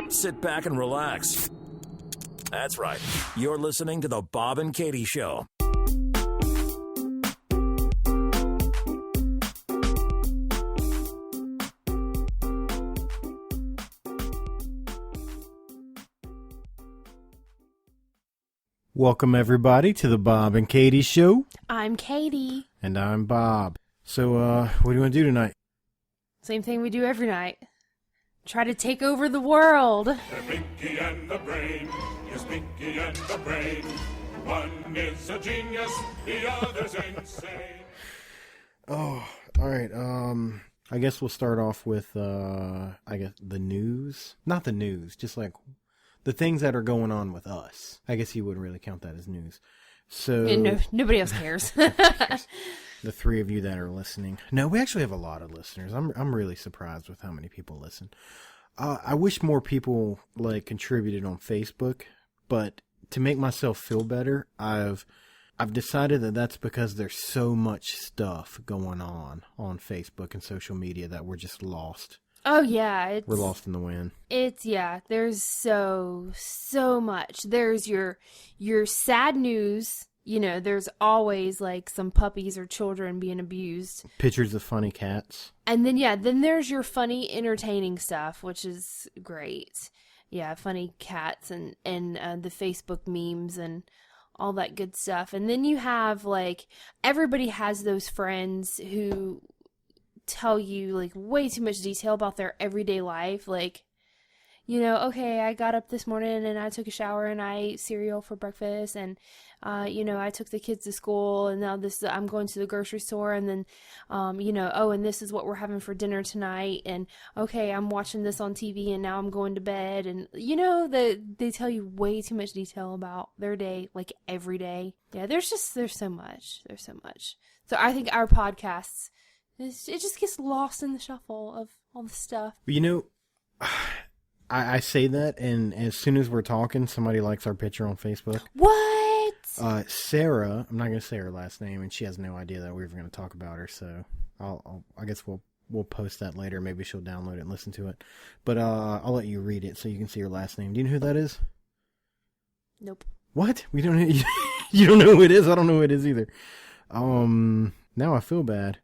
sit back and relax. That's right. You're listening to The Bob and Katie Show. Welcome, everybody, to the Bob and Katie Show. I'm Katie. And I'm Bob. So, what do you want to do tonight? Same thing we do every night. Try to take over the world. They're Pinky and the Brain. Yes, Pinky and the Brain. One is a genius, the other's insane. Oh, all right. I guess we'll start off with, the news. Not the news, just like the things that are going on with us. I guess you wouldn't really count that as news. So nobody else cares. The three of you that are listening. No, we actually have a lot of listeners. I'm really surprised with how many people listen. I wish more people contributed on Facebook, but to make myself feel better, I've decided that that's because there's so much stuff going on Facebook and social media that we're just lost. Oh, yeah. We're lost in the wind. There's so much. There's your sad news. You know, there's always some puppies or children being abused. Pictures of funny cats. And then there's your funny, entertaining stuff, which is great. Yeah, funny cats and the Facebook memes and all that good stuff. And then you have everybody has those friends who tell you way too much detail about their everyday life. Okay, I got up this morning and I took a shower and I ate cereal for breakfast and I took the kids to school and now I'm going to the grocery store and then and this is what we're having for dinner tonight and okay, I'm watching this on TV and now I'm going to bed and they tell you way too much detail about their day every day. Yeah, there's so much. So I think our podcasts, it just gets lost in the shuffle of all the stuff. I say that, and as soon as we're talking, somebody likes our picture on Facebook. What? Sarah, I'm not going to say her last name, and she has no idea that we were going to talk about her, so I guess we'll post that later. Maybe she'll download it and listen to it. But I'll let you read it so you can see her last name. Do you know who that is? Nope. What? We don't know. You don't know who it is? I don't know who it is either. Now I feel bad.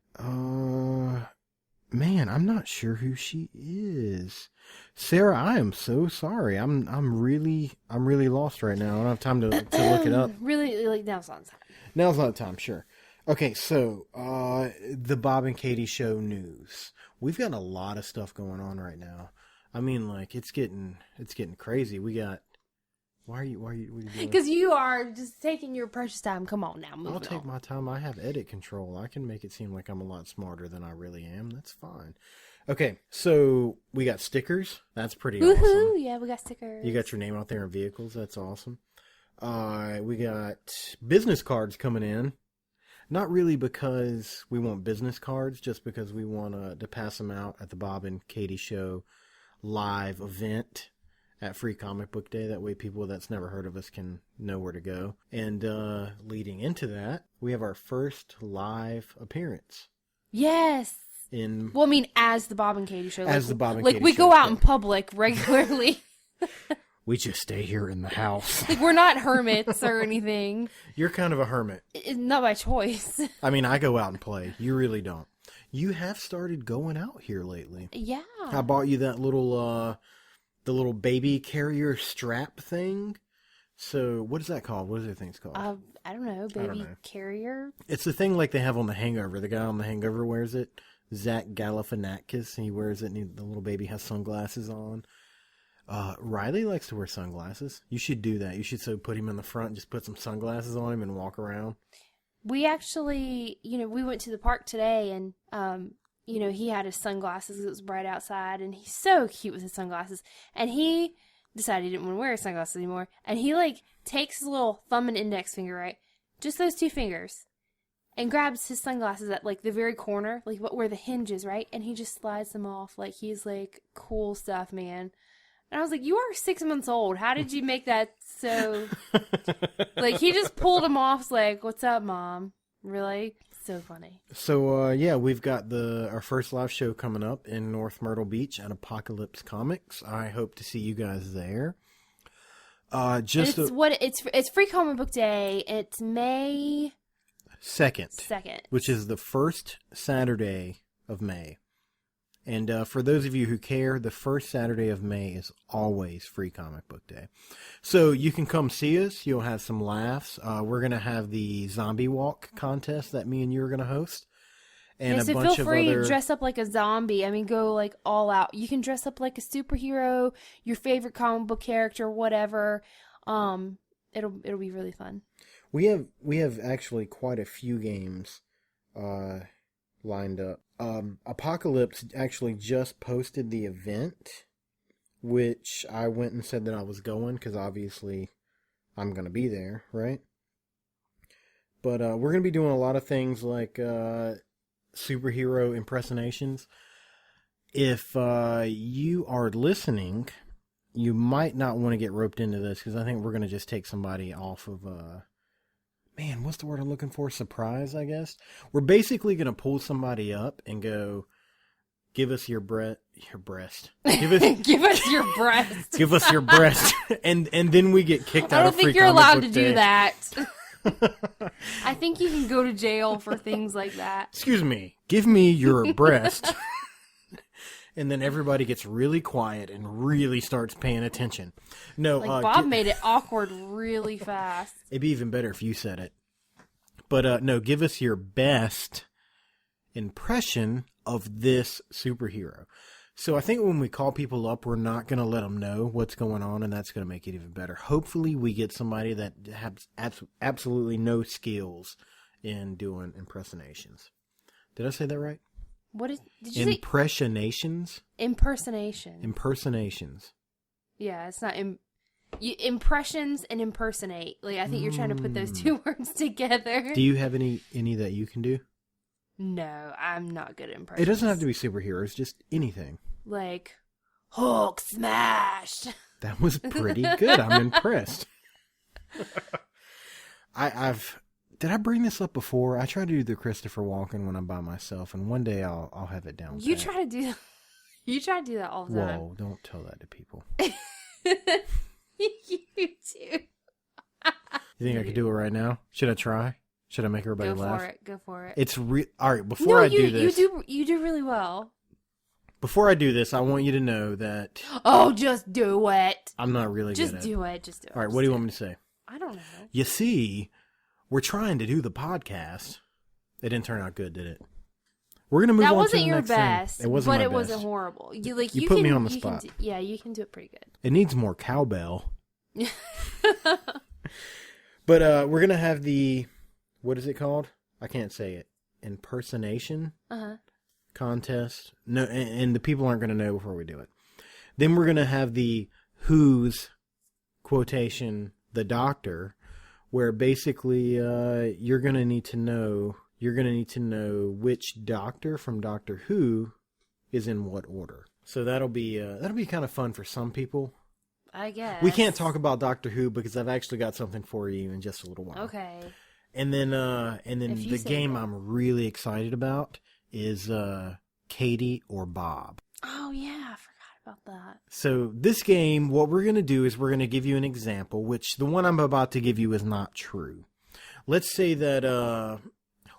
Man, I'm not sure who she is. Sarah, I am so sorry. I'm really lost right now. I don't have time to look it up. Really, now's not the time. Now's not the time, sure. Okay, so the Bob and Katie Show news. We've got a lot of stuff going on right now. I mean, it's getting crazy. We got. What are you doing? Because you are just taking your precious time. Come on now, I'll take my time. I have edit control. I can make it seem like I'm a lot smarter than I really am. That's fine. Okay, so we got stickers. That's pretty awesome. Yeah, we got stickers. You got your name out there in vehicles. That's awesome. We got business cards coming in. Not really because we want business cards, just because we want to pass them out at the Bob and Katie Show live event at Free Comic Book Day. That way people that's never heard of us can know where to go. And leading into that, we have our first live appearance. Yes. As the Bob and Katie Show. As the Bob and Katie Show. We go out in public regularly. We just stay here in the house. We're not hermits or anything. You're kind of a hermit. Not by choice. I mean, I go out and play. You really don't. You have started going out here lately. Yeah. I bought you that little... the little baby carrier strap thing. So, what is that called? What are the things called? I don't know. Baby carrier? It's the thing like they have on The Hangover. The guy on The Hangover wears it. Zach Galifianakis. He wears it and the little baby has sunglasses on. Riley likes to wear sunglasses. You should do that. You should put him in the front and just put some sunglasses on him and walk around. We actually, we went to the park today and, he had his sunglasses. It was bright outside, and he's so cute with his sunglasses. And he decided he didn't want to wear his sunglasses anymore. And he, takes his little thumb and index finger, right? Just those two fingers. And grabs his sunglasses at, the very corner, where the hinge is, right? And he just slides them off. He's, cool stuff, man. And I was like, you are 6 months old. How did you make that so... he just pulled them off. What's up, Mom? Really? So funny. So, we've got our first live show coming up in North Myrtle Beach at Apocalypse Comics. I hope to see you guys there. It's Free Comic Book Day. It's May 2nd, which is the first Saturday of May. And for those of you who care, the first Saturday of May is always Free Comic Book Day. So you can come see us. You'll have some laughs. We're going to have the zombie walk contest that me and you are going to host. And so feel free to dress up like a zombie. I mean, go like all out. You can dress up like a superhero, your favorite comic book character, whatever. It'll be really fun. We have actually quite a few games lined up. Apocalypse actually just posted the event, which I went and said that I was going because obviously I'm going to be there, right? But we're going to be doing a lot of things like superhero impersonations. If you are listening, you might not want to get roped into this because I think we're going to just take somebody off of what's the word I'm looking for? Surprise, I guess. We're basically going to pull somebody up and go, give us your breast. Give us, give us your breast. Give us your breast. And then we get kicked out of Free I don't think you're allowed to Day. do that. I think you can go to jail for things like that. Excuse me. Give me your breast. And then everybody gets really quiet and really starts paying attention. No, Bob made it awkward really fast. It'd be even better if you said it. But no, give us your best impression of this superhero. So I think when we call people up, we're not going to let them know what's going on, and that's going to make it even better. Hopefully we get somebody that has absolutely no skills in doing impersonations. Did I say that right? Did you Impressionations? Impersonations. Yeah, it's not impressions and impersonate. Like I think you're trying to put those two words together. Do you have any that you can do? No, I'm not good at impressions. It doesn't have to be superheroes, just anything. Like Hulk smash. That was pretty good. I'm impressed. Did I bring this up before? I try to do the Christopher Walken when I'm by myself, and one day I'll have it down. You try to do that all the time. Whoa, don't tell that to people. You do. You think I could do it right now? Should I try? Should I make everybody laugh? Go for it. It's all right. Before I do this, you do really well. Before I do this, I want you to know that. Oh, just do it. I'm not really good at it. Just do it. All right. What do you want me to say? I don't know. You see, we're trying to do the podcast. It didn't turn out good, did it? We're gonna move on to the next thing. That wasn't your best. It wasn't, but my it best. wasn't horrible. You put me on the spot. You can do it pretty good. It needs more cowbell. But we're gonna have the, what is it called? I can't say it. Impersonation contest. No, and the people aren't gonna know before we do it. Then we're gonna have the Who's quotation the Doctor, where basically you're gonna need to know which Doctor from Doctor Who is in what order. So that'll be kind of fun for some people. I guess. We can't talk about Doctor Who because I've actually got something for you in just a little while. Okay. And then the game I'm really excited about is Katie or Bob. Oh yeah, I forgot about that. So this game, what we're going to do is we're going to give you an example, which the one I'm about to give you is not true. Let's say that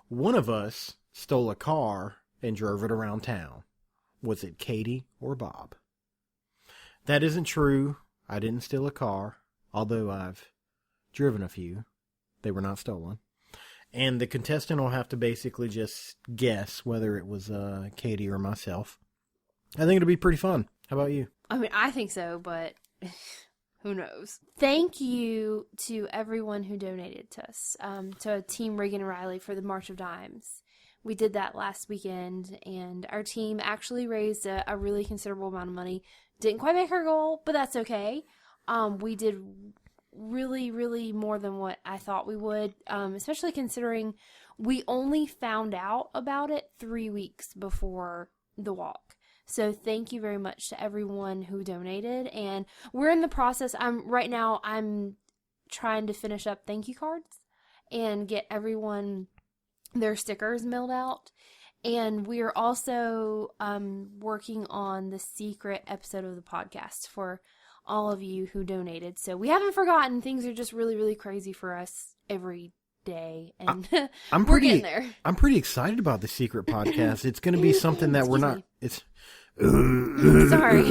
one of us stole a car and drove it around town. Was it Katie or Bob? That isn't true. I didn't steal a car, although I've driven a few. They were not stolen. And the contestant will have to basically just guess whether it was Katie or myself. I think it'll be pretty fun. How about you? I mean, I think so, but who knows? Thank you to everyone who donated to us, to Team Reagan and Riley for the March of Dimes. We did that last weekend, and our team actually raised a really considerable amount of money. Didn't quite make our goal, but that's okay. We did really, really more than what I thought we would, especially considering we only found out about it 3 weeks before the walk. So thank you very much to everyone who donated, and we're in the process. I'm trying to finish up thank you cards and get everyone their stickers mailed out. And we are also working on the secret episode of the podcast for all of you who donated. So we haven't forgotten. Things are just really, really crazy for us every day. And we're getting there. I'm pretty excited about the secret podcast. It's going to be something that we're not... It's... Sorry.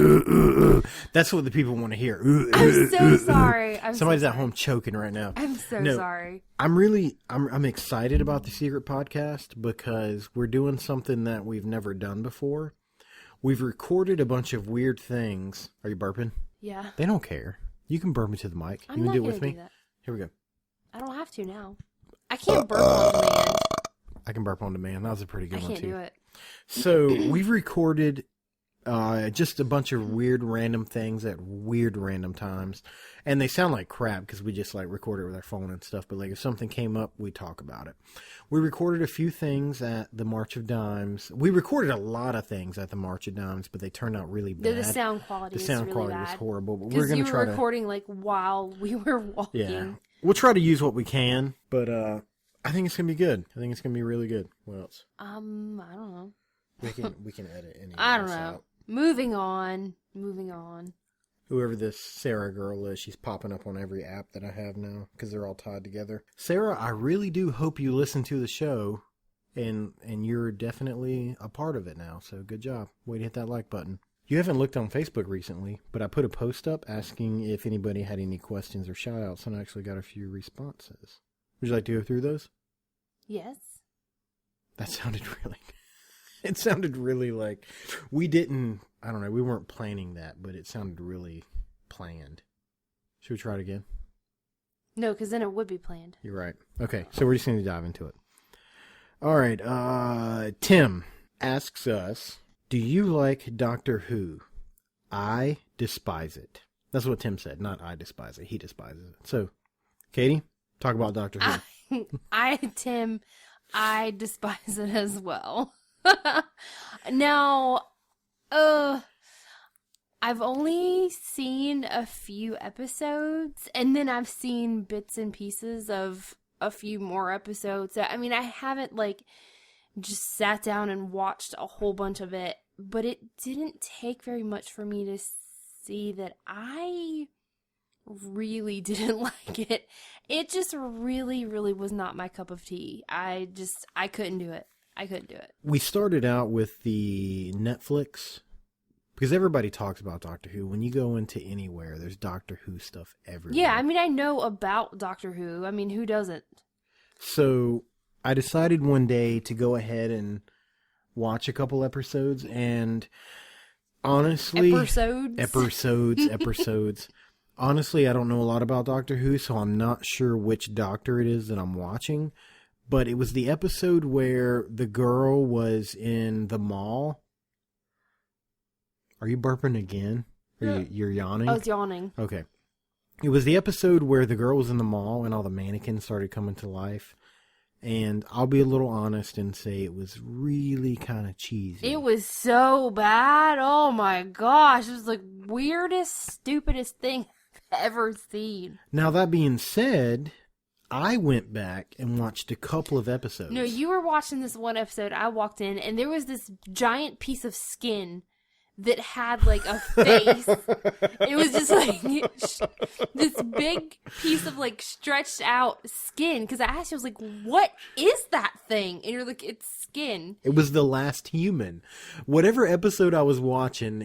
That's what the people want to hear. I'm so sorry. Somebody's at home choking right now. I'm so sorry. I'm excited about the secret podcast because we're doing something that we've never done before. We've recorded a bunch of weird things. Are you burping? Yeah. They don't care. You can burp into the mic. I'm You not can do it gonna with me. do that. Here we go. I don't have to now. I can't burp on demand. I can burp on demand. That was a pretty good I one can't too. do it. So we've recorded just a bunch of weird random things at weird random times, and they sound like crap because we just like record it with our phone and stuff. But like if something came up, we talk about it. We recorded a few things at the March of Dimes. We recorded a lot of things at the March of Dimes, but they turned out really bad. The sound quality is really was bad. horrible. But we're Because gonna you were try recording like while we were walking. Yeah, we'll try to use what we can, but I think it's gonna be good. I think it's gonna be really good. What else? I don't know. We can edit any. I don't of this know. out. Moving on. Whoever this Sarah girl is, she's popping up on every app that I have now because they're all tied together. Sarah, I really do hope you listen to the show, and you're definitely a part of it now. So good job. Way to hit that like button. You haven't looked on Facebook recently, but I put a post up asking if anybody had any questions or shout outs, and I actually got a few responses. Would you like to go through those? Yes. That sounded really... It sounded really like... We didn't... I don't know. We weren't planning that, but it sounded really planned. Should we try it again? No, because then it would be planned. You're right. Okay, so we're just going to dive into it. All right. Tim asks us, do you like Doctor Who? I despise it. That's what Tim said. Not I despise it. He despises it. So, Katie, talk about Doctor Who. Tim, I despise it as well. Now, I've only seen a few episodes, and then I've seen bits and pieces of a few more episodes. I mean, I haven't, like, just sat down and watched a whole bunch of it, but it didn't take very much for me to see that I really didn't like it. It just really, really was not my cup of tea. I couldn't do it. We started out with the Netflix, because everybody talks about Doctor Who. When you go into anywhere, there's Doctor Who stuff everywhere. Yeah, I mean, I know about Doctor Who. I mean, who doesn't? So I decided one day to go ahead and watch a couple episodes, and honestly... Episodes. Honestly, I don't know a lot about Doctor Who, so I'm not sure which Doctor it is that I'm watching. But it was the episode where the girl was in the mall. Are you burping again? You're yawning? I was yawning. Okay. It was the episode where the girl was in the mall and all the mannequins started coming to life. And I'll be a little honest and say it was really kind of cheesy. It was so bad. Oh my gosh. It was the weirdest, stupidest thing I've ever seen. Now, that being said... I went back and watched a couple of episodes. No, you were watching this one episode. I walked in, and there was this giant piece of skin that had, like, a face. It was just, like, this big piece of, like, stretched out skin. Because I asked you, I was like, what is that thing? And you're like, it's skin. It was the last human. Whatever episode I was watching,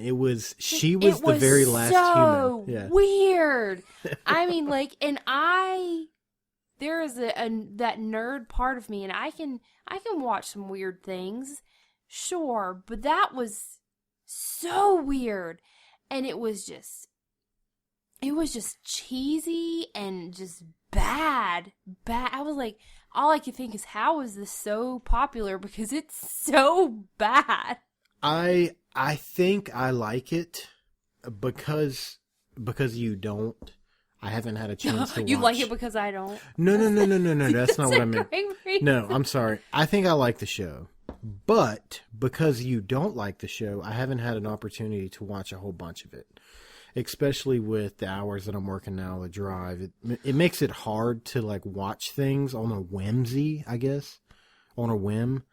she was the very last human. Yeah. Weird. I mean, like, there is that nerd part of me, and I can watch some weird things, sure, but that was so weird, and it was just cheesy and just bad. I was like, all I could think is, how is this so popular? Because it's so bad. I think I like it because you don't. I haven't had a chance to watch. You like it because I don't? No. That's not what I meant. No, I'm sorry. I think I like the show. But because you don't like the show, I haven't had an opportunity to watch a whole bunch of it. Especially with the hours that I'm working now, the drive. It makes it hard to like watch things on a whimsy, I guess. on a whim.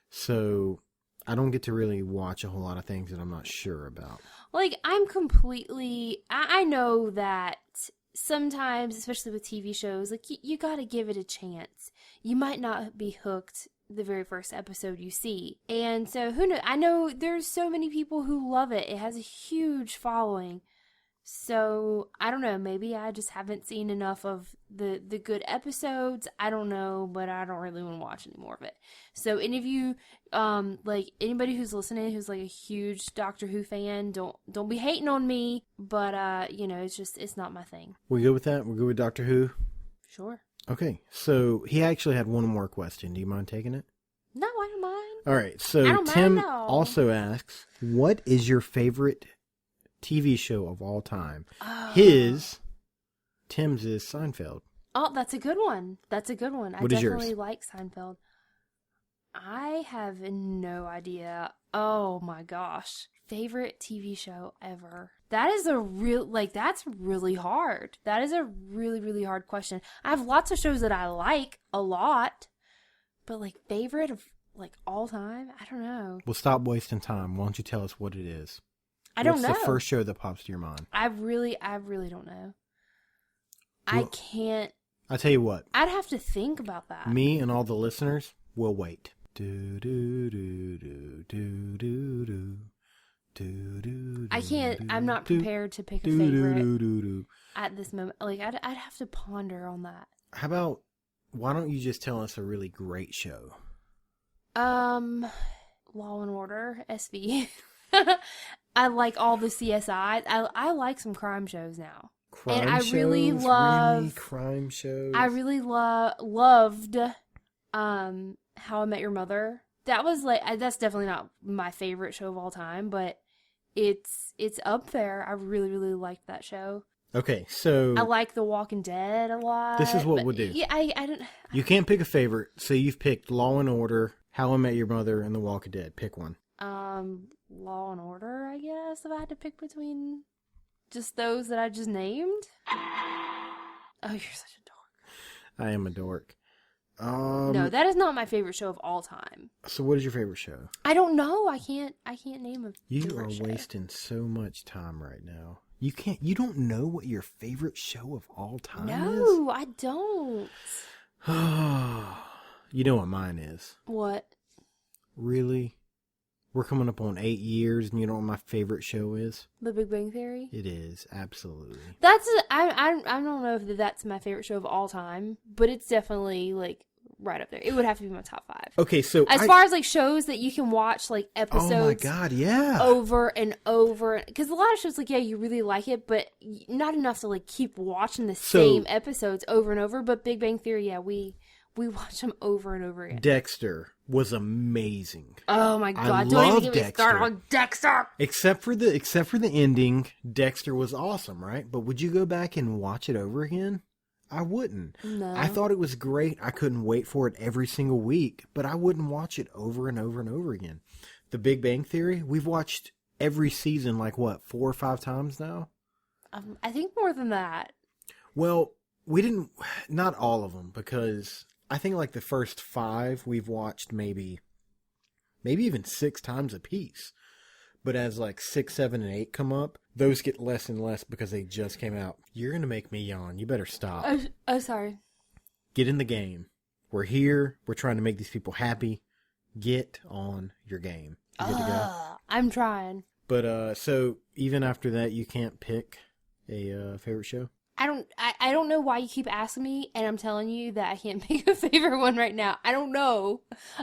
So I don't get to really watch a whole lot of things that I'm not sure about. Like, I know that sometimes, especially with TV shows, like, you gotta give it a chance. You might not be hooked the very first episode you see. And so, who knows? I know there's so many people who love it. It has a huge following. So, I don't know. Maybe I just haven't seen enough of the good episodes. I don't know, but I don't really want to watch any more of it. So, any of you, like, anybody who's listening who's, like, a huge Doctor Who fan, don't be hating on me. But, you know, it's not my thing. We good with that? We're good with Doctor Who? Sure. Okay. So, he actually had one more question. Do you mind taking it? No, I don't mind. All right. I So, don't Tim mind, no. also asks, what is your favorite TV show of all time? Tim's is Seinfeld. Oh, that's a good one. That's a good one. What I is yours? definitely like Seinfeld. I have no idea. Oh my gosh. Favorite TV show ever. That is that's really hard. That is a really, really hard question. I have lots of shows that I like a lot, but like favorite of like all time? I don't know. Well, stop wasting time. Why don't you tell us what it is? I don't What's know. the first show that pops to your mind? I really don't know. I Well, can't. I tell you what. I'd have to think about that. Me and all the listeners will wait. Do do do do do do do do do. I can't. I'm not do, prepared to pick a do, do, favorite do, do, do. at this moment. Like I'd have to ponder on that. How about, why don't you just tell us a really great show? Law and Order, SV. I like all the CSI. I like some crime shows now. Crime And I really shows? love- Really? Crime shows? I really loved How I Met Your Mother. That was like that's definitely not my favorite show of all time, but it's up there. I really, really liked that show. Okay, so I like The Walking Dead a lot. This is what but we'll do. Yeah, I don't. you can't pick a favorite. So you've picked Law and Order, How I Met Your Mother, and The Walking Dead. Pick one. Law and Order, I guess, if I had to pick between just those that I just named. Oh, you're such a dork. I am a dork. No, that is not my favorite show of all time. So what is your favorite show? I don't know. I can't name a You favorite are show. wasting so much time right now. You don't know what your favorite show of all time No, I don't. is? You know what mine is. What? Really? We're coming up on 8 years and you know what my favorite show is? The Big Bang Theory? It is, absolutely. I don't know if that's my favorite show of all time, but it's definitely like right up there. It would have to be my top 5. Okay, so As far as like shows that you can watch like episodes oh my god, yeah. over and over, because a lot of shows like you really like it, but not enough to like keep watching the same episodes over and over. But Big Bang Theory, we watch them over and over again. Dexter was amazing. Oh my god! I Don't love even get me started on Dexter. Except for the ending, Dexter was awesome, right? But would you go back and watch it over again? I wouldn't. No. I thought it was great. I couldn't wait for it every single week, but I wouldn't watch it over and over and over again. The Big Bang Theory, we've watched every season like what, 4 or 5 times now? I think more than that. Well, we didn't, not all of them, because I think like the first 5 we've watched maybe even 6 times a piece. But as like 6, 7, and 8 come up, those get less and less because they just came out. You're going to make me yawn. You better stop. Oh, sorry. Get in the game. We're here. We're trying to make these people happy. Get on your game. You good to go? I'm trying. But, so even after that, you can't pick a favorite show? I don't know why you keep asking me, and I'm telling you that I can't pick a favorite one right now. I don't know.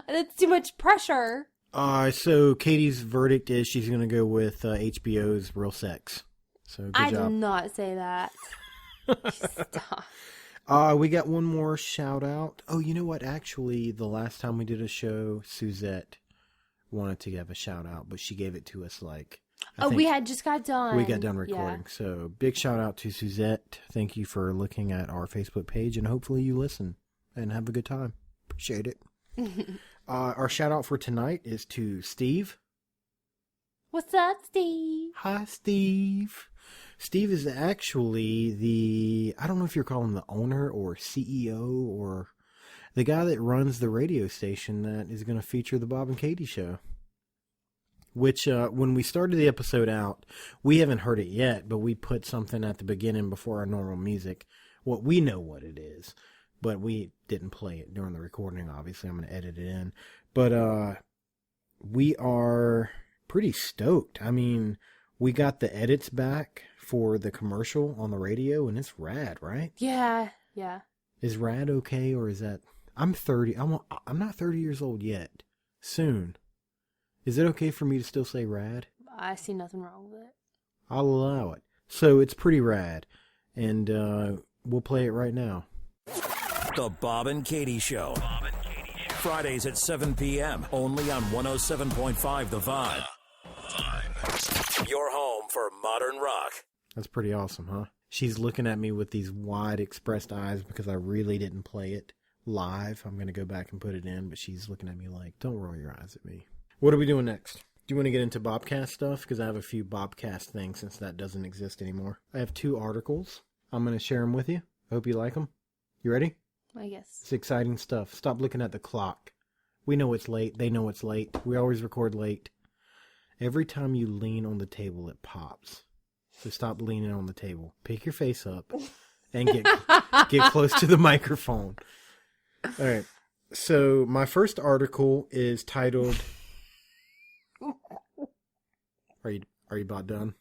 That's too much pressure. So Katie's verdict is she's going to go with HBO's Real Sex. So good I job. did not say that. Stop. We got one more shout out. Oh, you know what? Actually, the last time we did a show, Suzette wanted to give a shout out, but she gave it to us like... We had just got done. We got done recording. Yeah. So big shout out to Suzette. Thank you for looking at our Facebook page, and hopefully you listen and have a good time. Appreciate it. Our shout out for tonight is to Steve. What's up, Steve? Hi, Steve. Steve is actually I don't know if you're calling him the owner or CEO or, the guy that runs the radio station that is going to feature the Bob and Katie Show. Which, when we started the episode out, we haven't heard it yet, but we put something at the beginning before our normal music. Well, we know what it is, but we didn't play it during the recording, obviously. I'm going to edit it in. But we are pretty stoked. I mean, we got the edits back for the commercial on the radio, and it's rad, right? Yeah. Is rad okay, or is that... I'm 30. I'm not 30 years old yet. Soon. Is it okay for me to still say rad? I see nothing wrong with it. I'll allow it. So it's pretty rad. And we'll play it right now. The Bob and Katie Show. Fridays at 7 p.m. Only on 107.5 The Vibe. Your home for modern rock. That's pretty awesome, huh? She's looking at me with these wide expressed eyes because I really didn't play it live. I'm going to go back and put it in, but she's looking at me like, don't roll your eyes at me. What are we doing next? Do you want to get into Bobcast stuff? Because I have a few Bobcast things since that doesn't exist anymore. I have 2 articles. I'm going to share them with you. I hope you like them. You ready? I guess. It's exciting stuff. Stop looking at the clock. We know it's late. They know it's late. We always record late. Every time you lean on the table, it pops. So stop leaning on the table. Pick your face up and get close to the microphone. All right. So my first article is titled... Are you about done?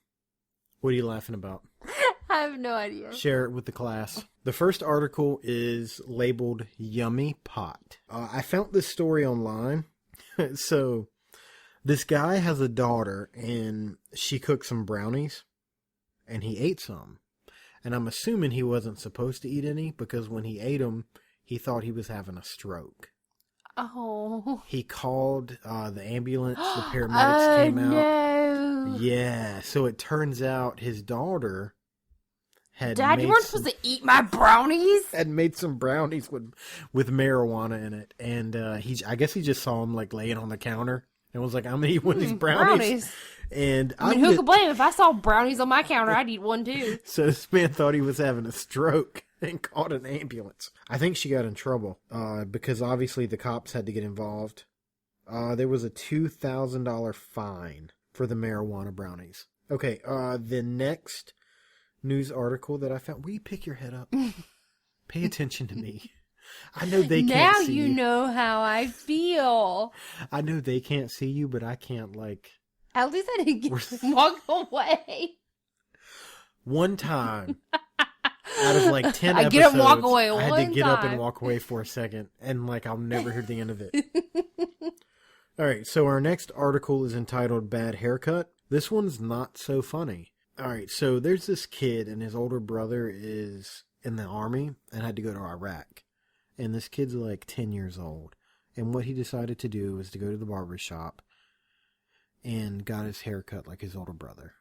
What are you laughing about? I have no idea. Share it with the class. The first article is labeled Yummy Pot. I found this story online. So this guy has a daughter and she cooked some brownies and he ate some. And I'm assuming he wasn't supposed to eat any because when he ate them, he thought he was having a stroke. Oh. He called the ambulance. The paramedics came out. No. Yeah. So it turns out his daughter had Dad, you weren't supposed to eat my brownies? Had made some brownies with marijuana in it. And I guess he just saw him like laying on the counter and was like, I'm going to eat one of these brownies. And I mean, who could blame him? If I saw brownies on my counter, I'd eat one too. So this man thought he was having a stroke and called an ambulance. I think she got in trouble because obviously the cops had to get involved. There was a $2,000 fine for the marijuana brownies. Okay, the next news article that I found. Will you pick your head up? Pay attention to me. I know they can't see you. Now you know how I feel. I know they can't see you, but I can't like... At least I didn't get walk away. One time, out of like 10 I episodes, get up and walk away I had one to get up and time. walk away for a second, and like I'll never hear the end of it. All right, so our next article is entitled Bad Haircut. This one's not so funny. All right, so there's this kid, and his older brother is in the army and had to go to Iraq. And this kid's like 10 years old. And what he decided to do was to go to the barber shop and got his hair cut like his older brother.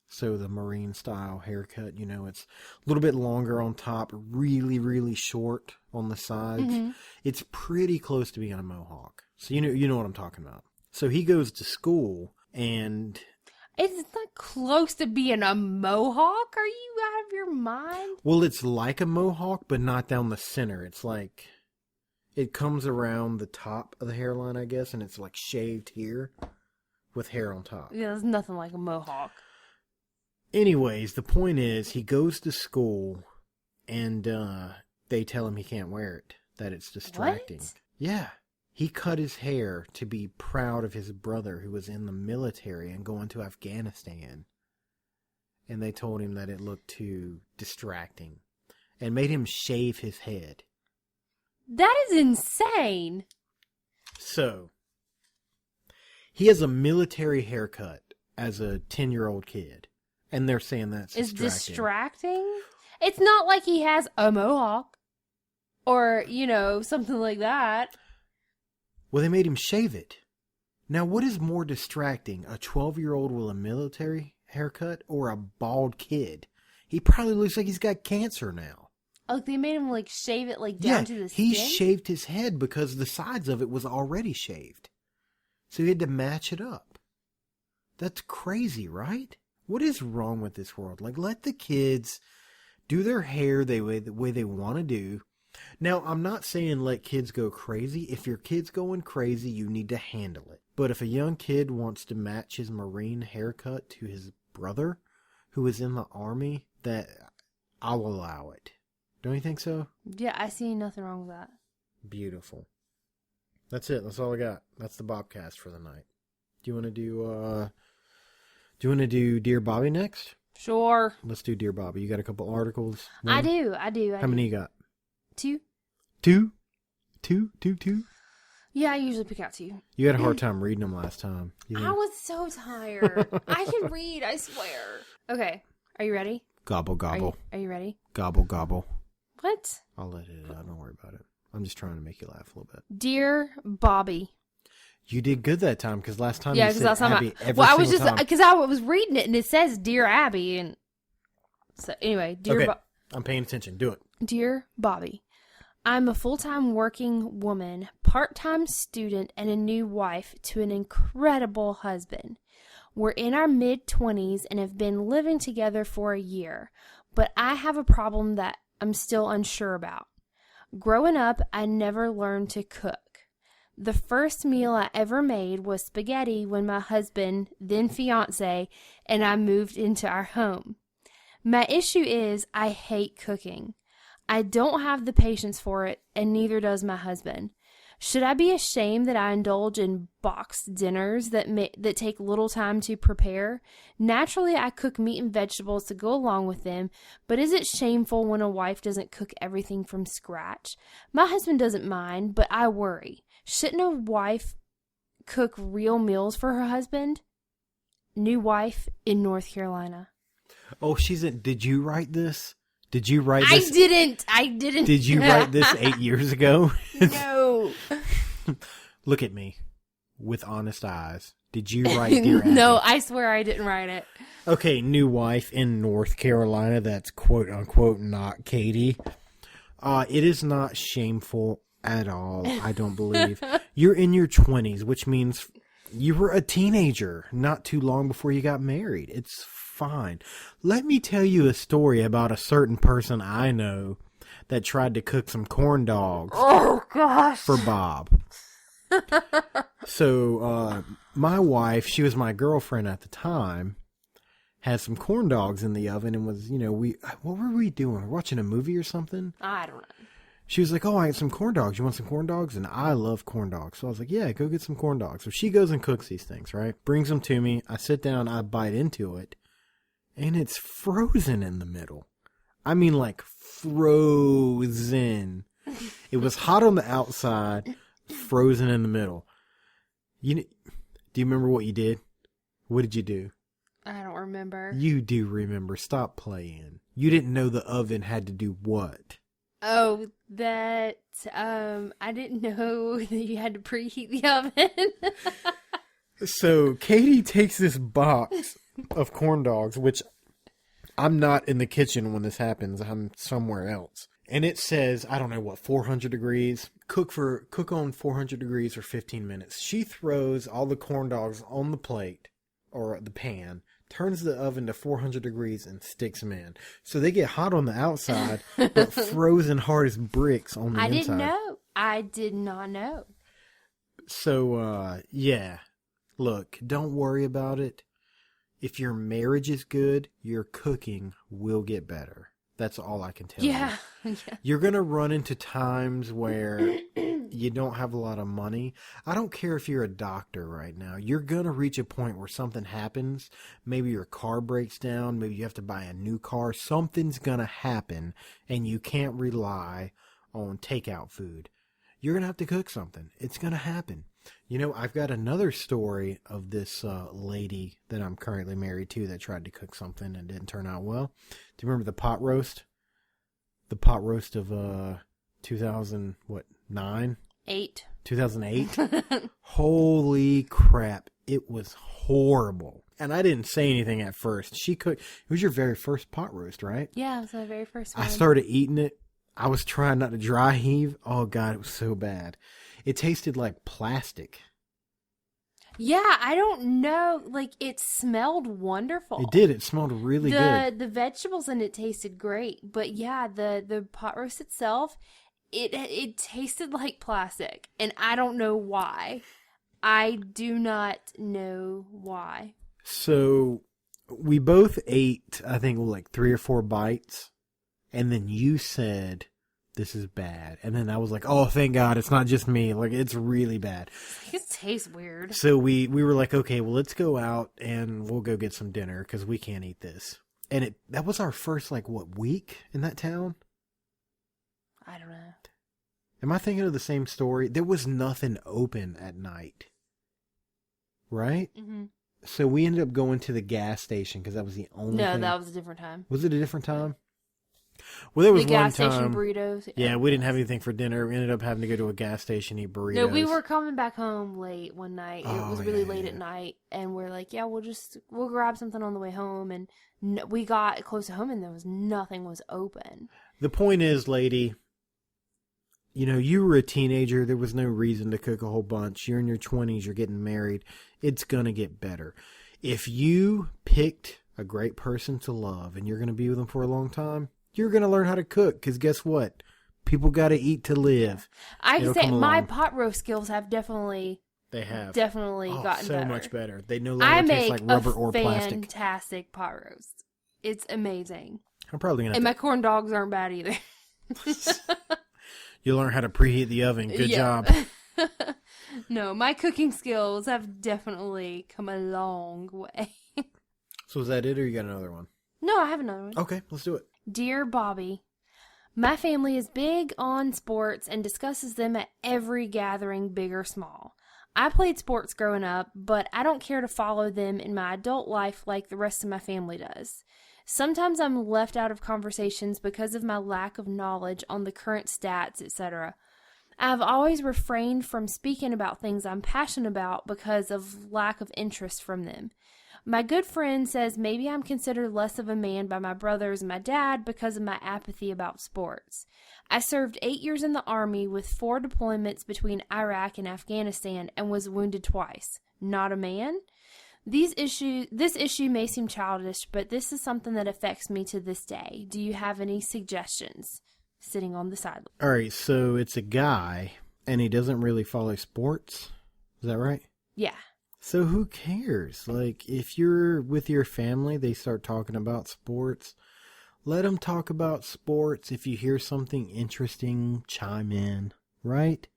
So the Marine style haircut, you know, it's a little bit longer on top, really, really short on the sides. Mm-hmm. It's pretty close to being a mohawk. So you know what I'm talking about. So he goes to school and... It's not close to being a mohawk. Are you out of your mind? Well, it's like a mohawk, but not down the center. It's like... It comes around the top of the hairline, I guess, and it's like shaved here with hair on top. Yeah, there's nothing like a mohawk. Anyways, the point is, he goes to school, and they tell him he can't wear it, that it's distracting. What? Yeah. He cut his hair to be proud of his brother who was in the military and going to Afghanistan. And they told him that it looked too distracting and made him shave his head. That is insane. So, he has a military haircut as a 10-year-old kid. And they're saying that's distracting. Is distracting? It's not like he has a mohawk. Or, you know, something like that. Well, they made him shave it. Now, what is more distracting? A 12-year-old with a military haircut or a bald kid? He probably looks like he's got cancer now. Oh, they made him, like, shave it, like, down to the skin? He shaved his head because the sides of it was already shaved. So he had to match it up. That's crazy, right? What is wrong with this world? Like, let the kids do their hair the way they want to do. Now, I'm not saying let kids go crazy. If your kid's going crazy, you need to handle it. But if a young kid wants to match his Marine haircut to his brother, who is in the Army, that I'll allow it. Don't you think so? Yeah, I see nothing wrong with that. Beautiful. That's it. That's all I got. That's the Bobcast for the night. Do you want to do Dear Bobby next? Sure. Let's do Dear Bobby. You got a couple articles? I do. How many you got? 2. Two? Yeah, I usually pick out 2. You had a hard time reading them last time. I was so tired. I can read, I swear. Okay, are you ready? Gobble, gobble. Are you ready? Gobble, gobble. What? I'll let it out. Don't worry about it. I'm just trying to make you laugh a little bit. Dear Bobby. You did good that time because last time Yeah, you said Abby I was just because I was reading it and it says Dear Abby, and so anyway, Okay, I'm paying attention. Do it. Dear Bobby, I'm a full-time working woman, part-time student, and a new wife to an incredible husband. We're in our mid-20s and have been living together for a year, but I have a problem that I'm still unsure about. Growing up, I never learned to cook. The first meal I ever made was spaghetti when my husband, then fiance, and I moved into our home. My issue is I hate cooking. I don't have the patience for it, and neither does my husband. Should I be ashamed that I indulge in boxed dinners that take little time to prepare? Naturally, I cook meat and vegetables to go along with them, but is it shameful when a wife doesn't cook everything from scratch? My husband doesn't mind, but I worry. Shouldn't a wife cook real meals for her husband? New wife in North Carolina. Oh, did you write this? Did you write this? I didn't. Did you write this 8 years ago? No. Look at me with honest eyes. Did you write Dear Abby? No, I swear I didn't write it. Okay, new wife in North Carolina. That's quote unquote not Katie. It is not shameful at all, I don't believe. You're in your 20s, which means you were a teenager not too long before you got married. It's fine. Let me tell you a story about a certain person I know that tried to cook some corn dogs for Bob. So, my wife, she was my girlfriend at the time, had some corn dogs in the oven and was, what were we doing? We're watching a movie or something? I don't know. She was like, oh, I got some corn dogs. You want some corn dogs? And I love corn dogs. So I was like, yeah, go get some corn dogs. So she goes and cooks these things, right? Brings them to me. I sit down, I bite into it. And it's frozen in the middle. I mean, like, frozen. It was hot on the outside, frozen in the middle. Do you remember what you did? What did you do? I don't remember. You do remember. Stop playing. You didn't know the oven had to do what? Oh, that, I didn't know that you had to preheat the oven. So, Katie takes this box of corn dogs, which I'm not in the kitchen when this happens. I'm somewhere else. And it says, I don't know what, 400 degrees. Cook on 400 degrees for 15 minutes. She throws all the corn dogs on the plate, or the pan, turns the oven to 400 degrees and sticks them in. So they get hot on the outside, but frozen hard as bricks on the inside. I didn't know. I did not know. So, yeah. Look, don't worry about it. If your marriage is good, your cooking will get better. That's all I can tell you. Yeah. You're going to run into times where you don't have a lot of money. I don't care if you're a doctor right now. You're going to reach a point where something happens. Maybe your car breaks down. Maybe you have to buy a new car. Something's going to happen, and you can't rely on takeout food. You're going to have to cook something. It's going to happen. I've got another story of this lady that I'm currently married to that tried to cook something and didn't turn out well. Do you remember the pot roast? The pot roast of 2009? 2008? Holy crap. It was horrible. And I didn't say anything at first. She cooked. It was your very first pot roast, right? Yeah, it was my very first one. I started eating it. I was trying not to dry heave. Oh, God, it was so bad. It tasted like plastic. Yeah, I don't know. Like, it smelled wonderful. It did. It smelled really good. The vegetables in it tasted great. But yeah, the pot roast itself, it tasted like plastic, and I don't know why. I do not know why. So we both ate, I think, like 3 or 4 bites, and then you said, "This is bad," and then I was like, "Oh, thank God, it's not just me. Like, it's really bad." It tastes weird. So we were like, "Okay, well, let's go out and we'll go get some dinner because we can't eat this." And that was our first week in that town. I don't know. Am I thinking of the same story? There was nothing open at night, right? Mm-hmm. So we ended up going to the gas station because that was the only. No, thing. that was a different time. Was it a different time? Well, there was the gas one station time. burritos. Yeah, we didn't have anything for dinner. We ended up having to go to a gas station, eat burritos. No, we were coming back home late one night. It Oh, was really yeah, late yeah. at night, and we're like, yeah, we'll grab something on the way home. And we got close to home, and nothing was open. The point is, lady, you were a teenager. There was no reason to cook a whole bunch. You're in your 20s. You're getting married. It's going to get better. If you picked a great person to love and you're going to be with them for a long time, you're going to learn how to cook because guess what? People got to eat to live. I can It'll say come my along. pot roast skills have definitely gotten so better. much better. They no I longer taste make like rubber a or plastic. fantastic pot roast. It's amazing. I'm probably going And to my corn dogs aren't bad either. You learn how to preheat the oven. Good Yeah. job. No, my cooking skills have definitely come a long way. So is that it or you got another one? No, I have another one. Okay, let's do it. Dear Bobby, my family is big on sports and discusses them at every gathering, big or small. I played sports growing up, but I don't care to follow them in my adult life like the rest of my family does. Sometimes I'm left out of conversations because of my lack of knowledge on the current stats, etc. I've always refrained from speaking about things I'm passionate about because of lack of interest from them. My good friend says maybe I'm considered less of a man by my brothers and my dad because of my apathy about sports. I served 8 years in the Army with 4 deployments between Iraq and Afghanistan and was wounded twice. Not a man? This issue may seem childish, but this is something that affects me to this day. Do you have any suggestions? Sitting on the sideline. All right, so it's a guy, and he doesn't really follow sports. Is that right? Yeah. So who cares? Like, if you're with your family, they start talking about sports. Let them talk about sports. If you hear something interesting, chime in, right?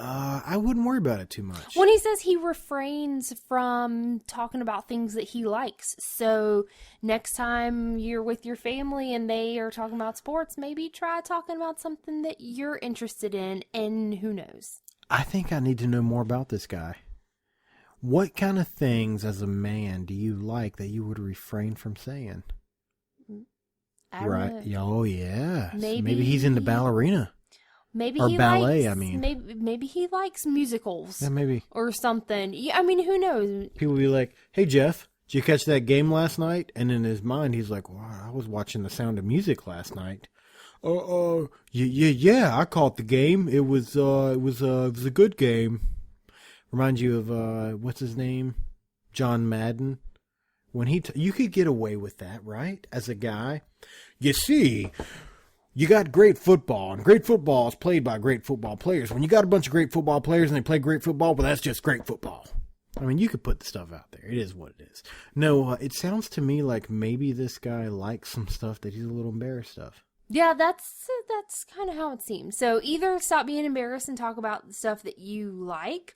I wouldn't worry about it too much. When he says he refrains from talking about things that he likes. So next time you're with your family and they are talking about sports, maybe try talking about something that you're interested in, and who knows? I think I need to know more about this guy. What kind of things as a man do you like that you would refrain from saying? I don't Right. know. Oh, yeah. Maybe he's into ballerina. Maybe Or he ballet, likes, I mean. Maybe he likes musicals Yeah, maybe. or something. Yeah, I mean, who knows? People be like, "Hey, Jeff, did you catch that game last night?" And in his mind, he's like, "Wow, I was watching The Sound of Music last night." Yeah, I caught the game. It was a good game. Reminds you of what's his name, John Madden. When you could get away with that, right? As a guy, you see, you got great football, and great football is played by great football players. When you got a bunch of great football players and they play great football, well, that's just great football. I mean, you could put the stuff out there. It is what it is. No, it sounds to me like maybe this guy likes some stuff that he's a little embarrassed of. Yeah, that's kind of how it seems. So either stop being embarrassed and talk about the stuff that you like,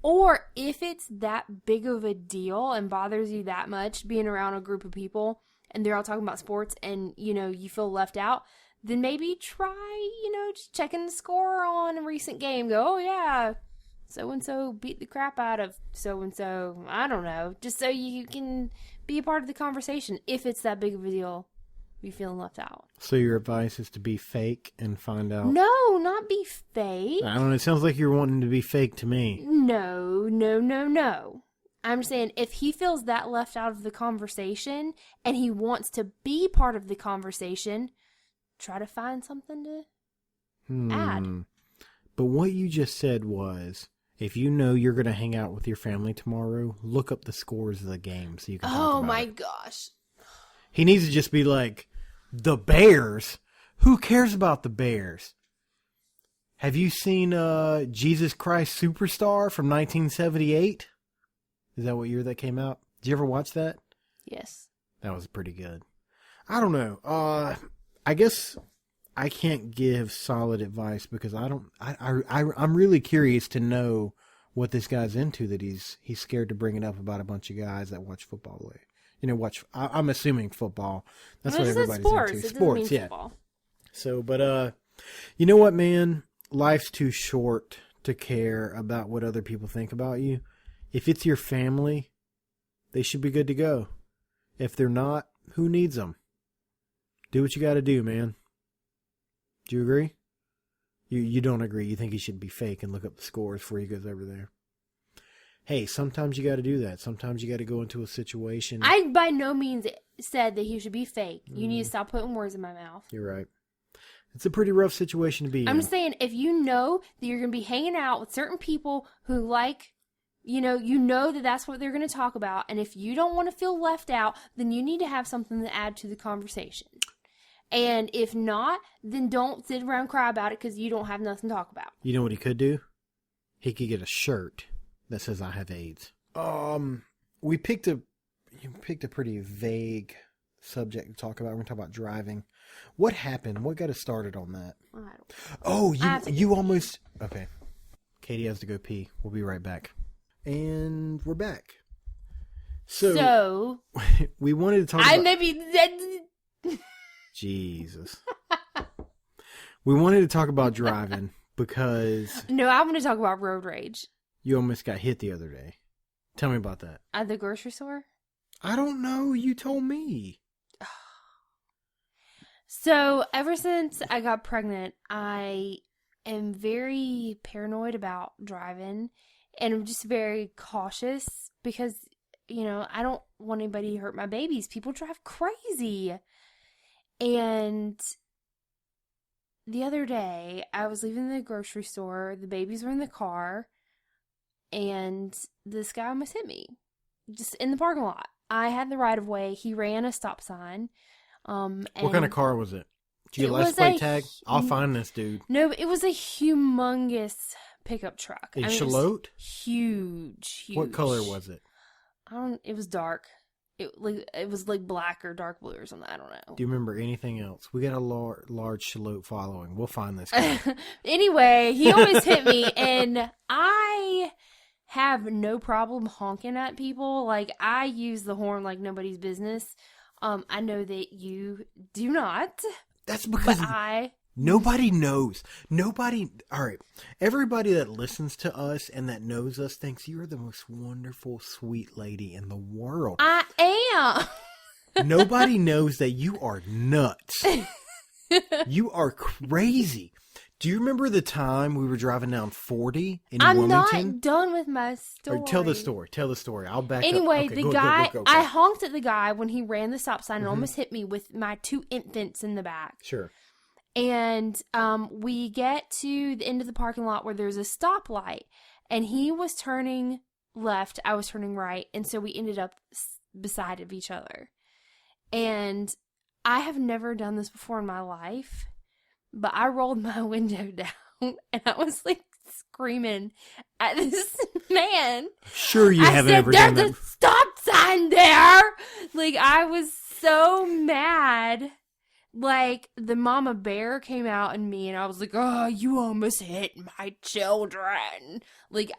or if it's that big of a deal and bothers you that much being around a group of people and they're all talking about sports and, you feel left out, then maybe try, just checking the score on a recent game. Go, oh yeah, so-and-so beat the crap out of so-and-so. I don't know. Just so you can be a part of the conversation if it's that big of a deal. Be feeling left out. So your advice is to be fake and find out. No, not be fake. I don't know. It sounds like you're wanting to be fake to me. No. I'm saying if he feels that left out of the conversation and he wants to be part of the conversation, try to find something to add. But what you just said was, if you know you're going to hang out with your family tomorrow, look up the scores of the game so you can talk about it. Oh my gosh. He needs to just be like, the Bears? Who cares about the Bears? Have you seen Jesus Christ Superstar from 1978? Is that what year that came out? Did you ever watch that? Yes. That was pretty good. I don't know. I guess I can't give solid advice because I'm really curious to know what this guy's into that he's scared to bring it up about a bunch of guys that watch football. I'm assuming football. That's what everybody's into. Sports, yeah. Football. So, but you know what, man? Life's too short to care about what other people think about you. If it's your family, they should be good to go. If they're not, who needs them? Do what you got to do, man. Do you agree? You don't agree. You think he should be fake and look up the scores before he goes over there. Hey, sometimes you got to do that. Sometimes you got to go into a situation. I by no means said that he should be fake. You need to stop putting words in my mouth. You're right. It's a pretty rough situation to be in. I'm just saying, if you know that you're going to be hanging out with certain people who like, you know that that's what they're going to talk about, and if you don't want to feel left out, then you need to have something to add to the conversation. And if not, then don't sit around and cry about it because you don't have nothing to talk about. You know what he could do? He could get a shirt that says "I have AIDS." You picked a pretty vague subject to talk about. We're going to talk about driving. What happened? What got us started on that? You almost... Okay. Katie has to go pee. We'll be right back. And we're back. So we wanted to talk about... Jesus. We wanted to talk about driving because... No, I want to talk about road rage. You almost got hit the other day. Tell me about that. At the grocery store? I don't know. You told me. So, ever since I got pregnant, I am very paranoid about driving, and I'm just very cautious because, I don't want anybody to hurt my babies. People drive crazy. And the other day, I was leaving the grocery store, the babies were in the car, and this guy almost hit me, just in the parking lot. I had the right of way. He ran a stop sign. What kind of car was it? Did you get a license plate tag? I'll find this dude. No, it was a humongous pickup truck. A Shalote? Huge. What color was it? It was dark. It was like black or dark blue or something. I don't know. Do you remember anything else? We got a large Shalote following. We'll find this guy. Anyway, he always hit me, and I have no problem honking at people. Like, I use the horn like nobody's business. I know that you do not. That's because nobody knows. All right. Everybody that listens to us and that knows us thinks you're the most wonderful, sweet lady in the world. I am. Nobody knows that you are nuts. You are crazy. Do you remember the time we were driving down 40 in Wilmington? I'm not done with my story. Tell the story. I'll back up. Anyway, okay, go. I honked at the guy when he ran the stop sign and almost hit me with my 2 infants in the back. Sure. And we get to the end of the parking lot where there's a stoplight, and he was turning left, I was turning right, and so we ended up beside of each other. And I have never done this before in my life. But I rolled my window down, and I was, like, screaming at this man. Sure you haven't ever done that. There's a stop sign there! Like, I was so mad. Like, the mama bear came out in me, and I was like, oh, you almost hit my children.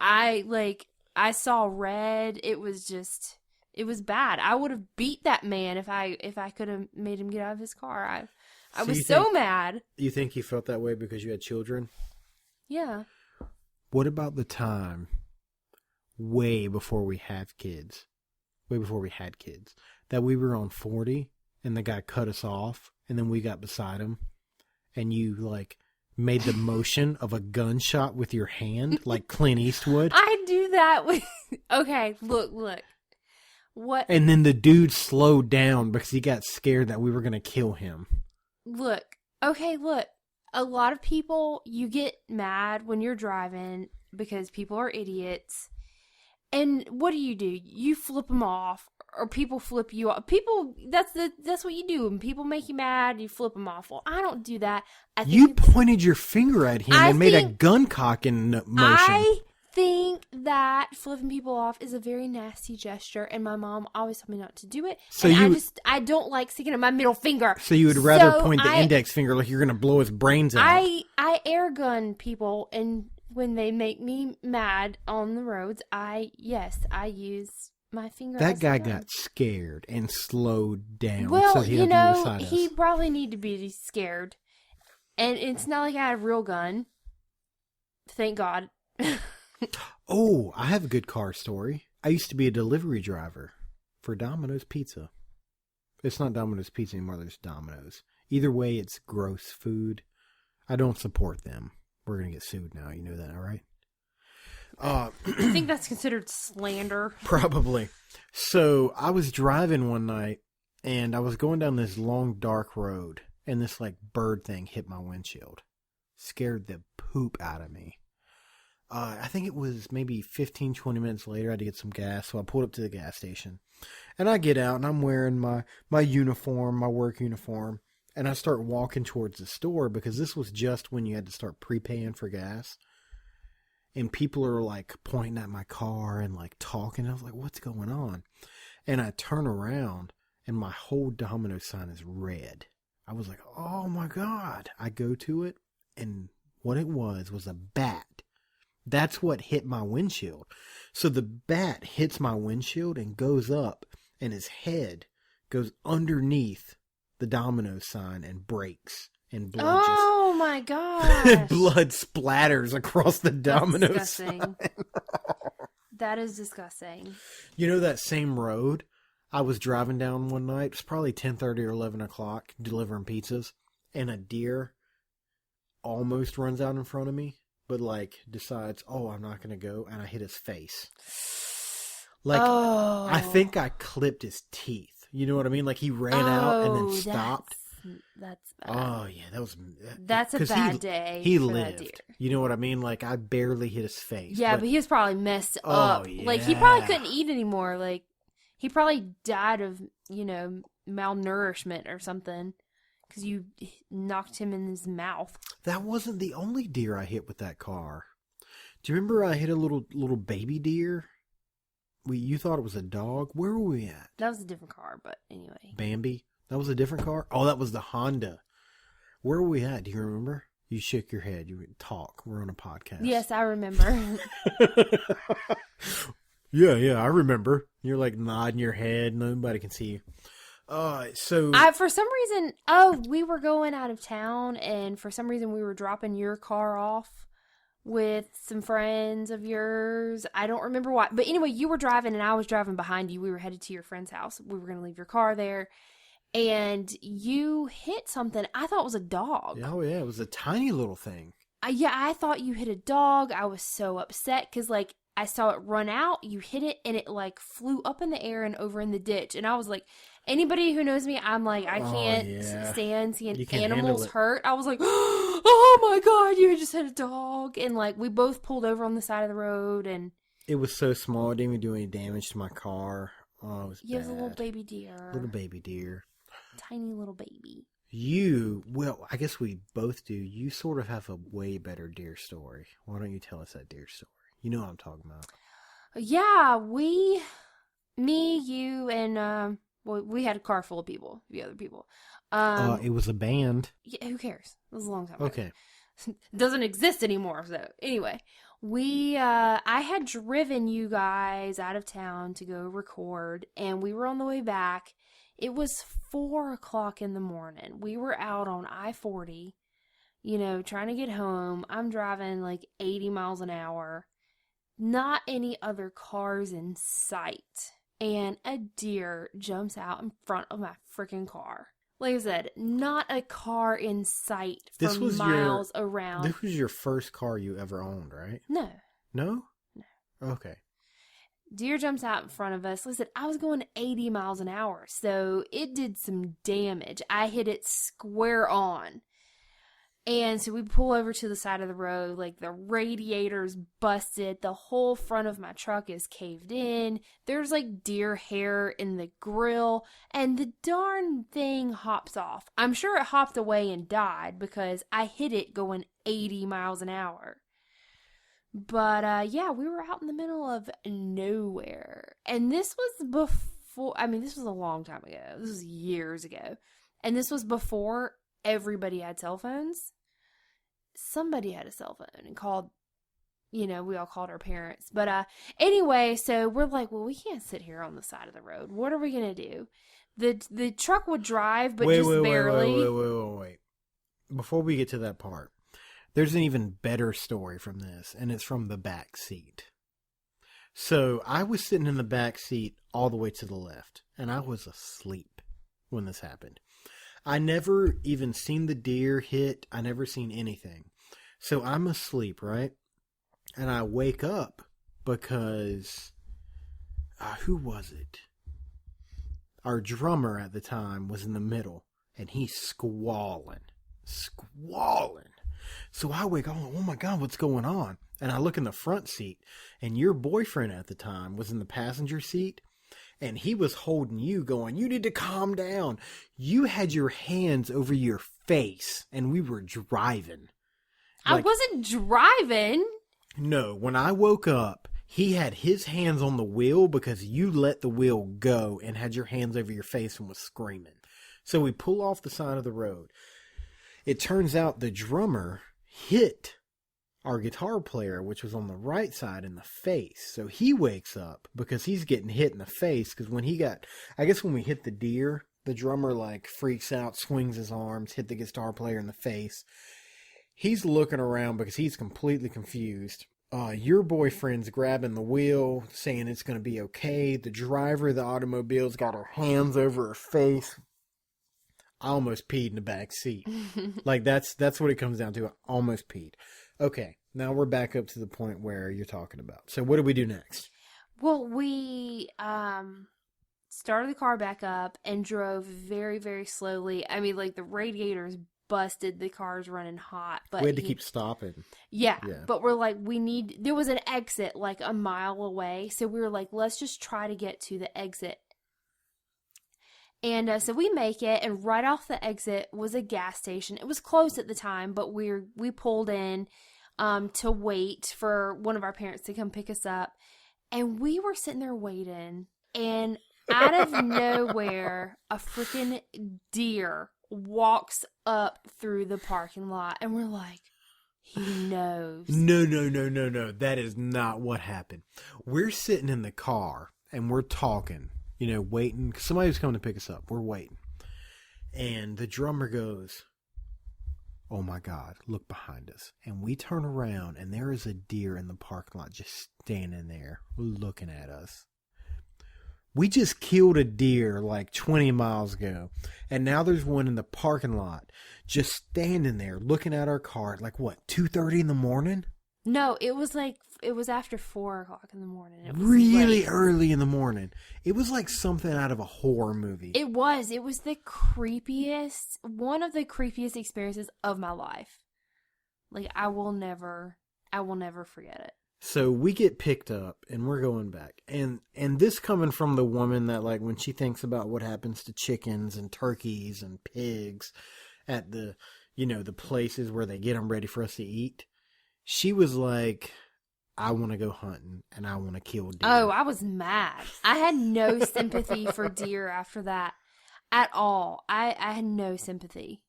I saw red. It was bad. I would have beat that man if I could have made him get out of his car. I was so mad. You think he felt that way because you had children? Yeah. What about the time way before we had kids, that we were on 40 and the guy cut us off and then we got beside him and you made the motion of a gunshot with your hand like Clint Eastwood? I do that with... Okay, look. What? And then the dude slowed down because he got scared that we were going to kill him. Look. A lot of people, you get mad when you're driving because people are idiots. And what do? You flip them off or people flip you off. People, that's what you do. When people make you mad, you flip them off. Well, I don't do that. You pointed your finger at him and made a gun cocking motion. I think that flipping people off is a very nasty gesture, and my mom always told me not to do it. So I don't like sticking at my middle finger. So you would rather point the index finger like you're going to blow his brains out. I air gun people, and when they make me mad on the roads, I use my finger. That guy got scared and slowed down. Well, so he probably need to be scared, and it's not like I had a real gun. Thank God. Oh, I have a good car story. I used to be a delivery driver for Domino's Pizza. It's not Domino's Pizza anymore, there's Domino's. Either way, it's gross food. I don't support them. We're going to get sued now. You know that, all right? I think that's considered slander. Probably. So I was driving one night, and I was going down this long, dark road, and this bird thing hit my windshield. Scared the poop out of me. I think it was maybe 15, 20 minutes later. I had to get some gas, so I pulled up to the gas station. And I get out, and I'm wearing my uniform, my work uniform. And I start walking towards the store, because this was just when you had to start prepaying for gas. And people are, pointing at my car and, talking. I was like, what's going on? And I turn around, and my whole Domino sign is red. I was like, oh, my God. I go to it, and what it was a bat. That's what hit my windshield. So the bat hits my windshield and goes up, and his head goes underneath the Domino sign and breaks, and blood my God! Blood splatters across the Domino sign. That is disgusting. You know that same road I was driving down one night? It was probably 10:30 or 11 o'clock delivering pizzas, and a deer almost runs out in front of me. But, decides, I'm not going to go, and I hit his face. I think I clipped his teeth. You know what I mean? He ran out and then stopped. That's bad. Oh, yeah, that was... That's a bad day. He lived. You know what I mean? I barely hit his face. Yeah, but he was probably messed up. Yeah. He probably couldn't eat anymore. He probably died of, malnourishment or something. Because you knocked him in his mouth. That wasn't the only deer I hit with that car. Do you remember I hit a little baby deer? You thought it was a dog? Where were we at? That was a different car, but anyway. Bambi? That was a different car? Oh, that was the Honda. Where were we at? Do you remember? You shook your head. You would talk. We're on a podcast. Yes, I remember. Yeah, I remember. You're nodding your head. Nobody can see you. For some reason, we were going out of town, and for some reason we were dropping your car off with some friends of yours. I don't remember why. But anyway, you were driving, and I was driving behind you. We were headed to your friend's house. We were going to leave your car there, and you hit something. I thought it was a dog. Oh, yeah. It was a tiny little thing. I thought you hit a dog. I was so upset because, I saw it run out, you hit it, and it, flew up in the air and over in the ditch. And I was like, anybody who knows me, I'm I can't stand seeing animals hurt. I was like, oh my God, you just hit a dog. And, we both pulled over on the side of the road. And it was so small, it didn't even do any damage to my car. Oh, it was bad. It was a little baby deer. Little baby deer. Tiny little baby. I guess we both do. You sort of have a way better deer story. Why don't you tell us that deer story? You know what I'm talking about. Yeah, me, you, and, we had a car full of people, the other people. It was a band. Yeah, who cares? It was a long time ago. Okay. It doesn't exist anymore, so anyway. I had driven you guys out of town to go record, and we were on the way back. It was 4 o'clock in the morning. We were out on I-40, trying to get home. I'm driving 80 miles an hour. Not any other cars in sight. And a deer jumps out in front of my freaking car. Like I said, not a car in sight for miles around. This was your first car you ever owned, right? No. No? No. Okay. Deer jumps out in front of us. Listen, I was going 80 miles an hour, so it did some damage. I hit it square on. And so we pull over to the side of the road, like the radiator's busted, the whole front of my truck is caved in, there's like deer hair in the grill, and the darn thing hops off. I'm sure it hopped away and died because I hit it going 80 miles an hour. But yeah, we were out in the middle of nowhere. And this was before, this was a long time ago. This was years ago. And this was before everybody had cell phones. Somebody had a cell phone and called, we all called our parents. But anyway, so we're like, well, we can't sit here on the side of the road. What are we going to do? The truck would drive, but barely. Wait. Before we get to that part, there's an even better story from this, and it's from the back seat. So I was sitting in the back seat all the way to the left, and I was asleep when this happened. I never even seen the deer hit. I never seen anything. So I'm asleep, right? And I wake up because, who was it? Our drummer at the time was in the middle, and he's squalling. So I wake up, oh my God, what's going on? And I look in the front seat, and your boyfriend at the time was in the passenger seat. And he was holding you going, you need to calm down. You had your hands over your face and we were driving. I wasn't driving. No, when I woke up, he had his hands on the wheel because you let the wheel go and had your hands over your face and was screaming. So we pull off the side of the road. It turns out the drummer hit our guitar player, which was on the right side, in the face. So he wakes up because he's getting hit in the face. Because when we hit the deer, the drummer like freaks out, swings his arms, hit the guitar player in the face. He's looking around because he's completely confused. Your boyfriend's grabbing the wheel, saying it's going to be okay. The driver of the automobile's got her hands over her face. I almost peed in the back seat. Like that's what it comes down to. I almost peed. Okay, now we're back up to the point where you're talking about. So what do we do next? Well, we started the car back up and drove very, very slowly. The radiator's busted. The car's running hot. But we had to keep stopping. Yeah, but we're like, there was an exit like a mile away. So we were like, let's just try to get to the exit. And so we make it, and right off the exit was a gas station. It was close at the time, but we pulled in to wait for one of our parents to come pick us up. And we were sitting there waiting, and out of nowhere, a freaking deer walks up through the parking lot. And we're like, he knows. No. That is not what happened. We're sitting in the car, and we're talking. Waiting. Somebody was coming to pick us up. We're waiting. And the drummer goes, oh my God, look behind us. And we turn around and there is a deer in the parking lot just standing there looking at us. We just killed a deer like 20 miles ago. And now there's one in the parking lot just standing there looking at our car at like what, 2:30 in the morning? No, it was after 4 o'clock in the morning. It was really late. Early in the morning. It was like something out of a horror movie. It was the one of the creepiest experiences of my life. Like, I will never forget it. So we get picked up and we're going back. And this coming from the woman that, like, when she thinks about what happens to chickens and turkeys and pigs at the places where they get them ready for us to eat, she was like, I want to go hunting and I want to kill deer. Oh, I was mad. I had no sympathy for deer after that at all. I had no sympathy.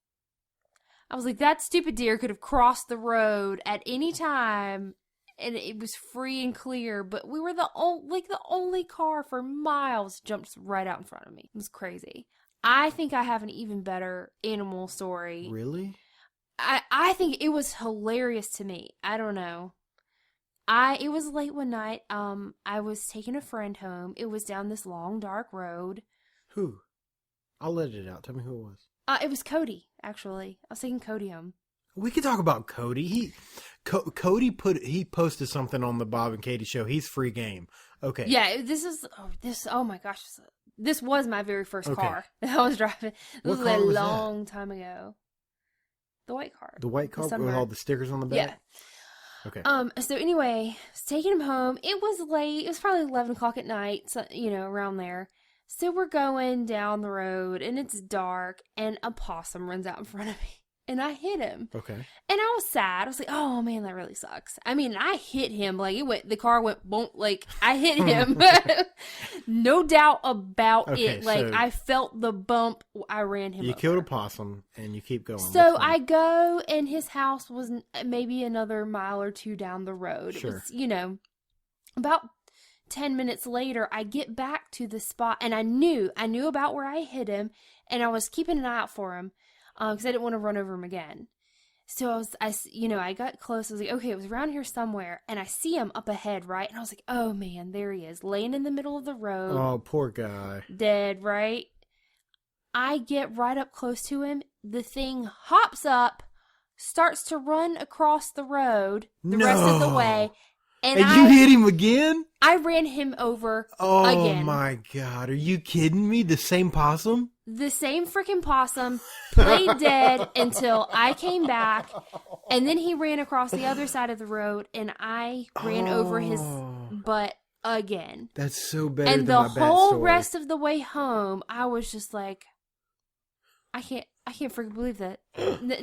I was like, that stupid deer could have crossed the road at any time and it was free and clear, but we were the only car for miles jumped right out in front of me. It was crazy. I think I have an even better animal story. Really? I think it was hilarious to me. I don't know. It was late one night. I was taking a friend home. It was down this long, dark road. Who? I'll let it out. Tell me who it was. It was Cody, actually. I was taking Cody home. We could talk about Cody. Cody posted something on the Bob and Katie show. He's free game. Okay. Yeah, oh my gosh. This was my very first car that I was driving. This was a long time ago. The white car. The white car with Sunbird. all the stickers on the Yeah. back? Okay. So anyway, I was taking him home. It was late. It was probably 11 o'clock at night, so, around there. So we're going down the road, and it's dark, and a possum runs out in front of me, and I hit him. Okay. And I was sad. I was like, oh, man, that really sucks. I mean, I hit him. Like, the car went boom. Like, I hit him. No doubt about it. Like, so I felt the bump. I ran him You over. killed a possum, and you keep going. So I go, and his house was maybe another mile or two down the road. Sure. It was, about 10 minutes later, I get back to the spot, and I knew about where I hit him, and I was keeping an eye out for him because I didn't want to run over him again. So I got close. I was like, okay, it was around here somewhere, and I see him up ahead, right? And I was like, oh man, there he is, laying in the middle of the road. Oh, poor guy. Dead, right? I get right up close to him. The thing hops up, starts to run across the road the rest of the way. And you hit him again? I ran him over Oh again. my God. Are you kidding me? The same possum? The same freaking possum played dead until I came back. And then he ran across the other side of the road, and I ran over his butt again. That's so bad. And the whole rest of the way home, I was just like, I can't freaking believe that.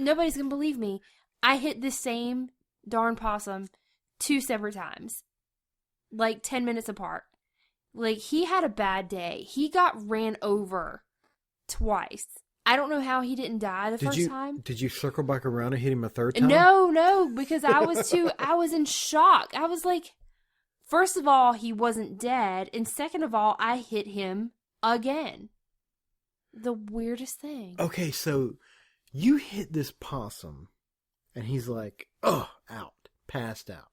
Nobody's gonna believe me. I hit the same darn possum 2 separate times, like 10 minutes apart. Like, he had a bad day. He got ran over twice. I don't know how he didn't die the first time. Did you circle back around and hit him a third time? No, because I was in shock. I was like, first of all, he wasn't dead, and second of all, I hit him again. The weirdest thing. Okay, so you hit this possum, and he's like, passed out.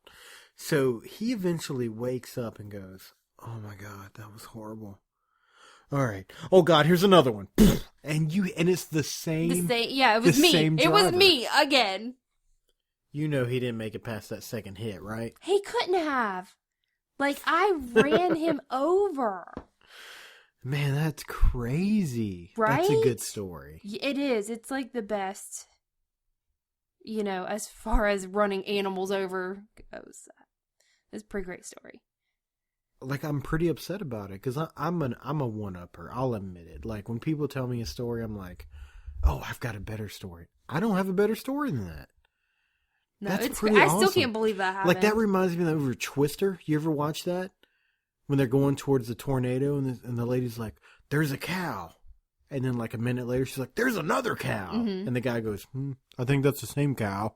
So he eventually wakes up and goes, oh my God, that was horrible. All right. Oh God, here's another one. And it's the same. Yeah, it was me. It was me again. You know he didn't make it past that second hit, right? He couldn't have. Like, I ran him over. Man, that's crazy. Right? That's a good story. It is. It's like the best, as far as running animals over goes. It's a pretty great story. Like, I'm pretty upset about it because I'm a one-upper. I'll admit it. Like, when people tell me a story, I'm like, oh, I've got a better story. I don't have a better story than that. No, That's pretty awesome. I still can't believe that happened. Like, that reminds me of Twister. You ever watch that? When they're going towards the tornado and the lady's like, there's a cow. And then like a minute later, she's like, there's another cow. Mm-hmm. And the guy goes, I think that's the same cow.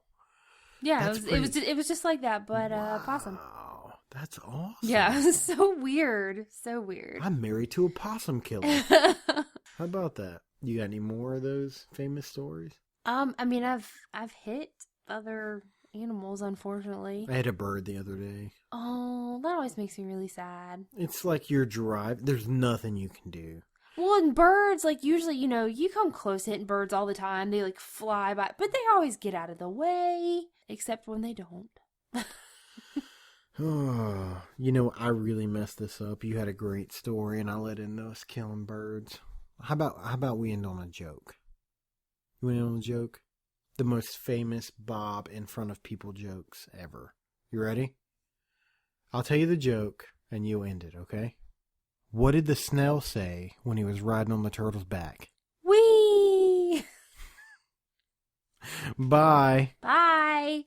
Yeah, it was just like that, but possum. Wow, that's awesome. Yeah, so weird. So weird. I'm married to a possum killer. How about that? You got any more of those famous stories? I mean, I've hit other animals, unfortunately. I had a bird the other day. Oh, that always makes me really sad. It's like your drive. There's nothing you can do. Well, and birds, like, usually, you come close to hitting birds all the time. They, like, fly by. But they always get out of the way. Except when they don't. Oh, I really messed this up. You had a great story, and I let in us killing birds. How about we end on a joke? You want to end on a joke? The most famous Bob in front of people jokes ever. You ready? I'll tell you the joke, and you end it, okay? What did the snail say when he was riding on the turtle's back? Whee! Bye. Bye.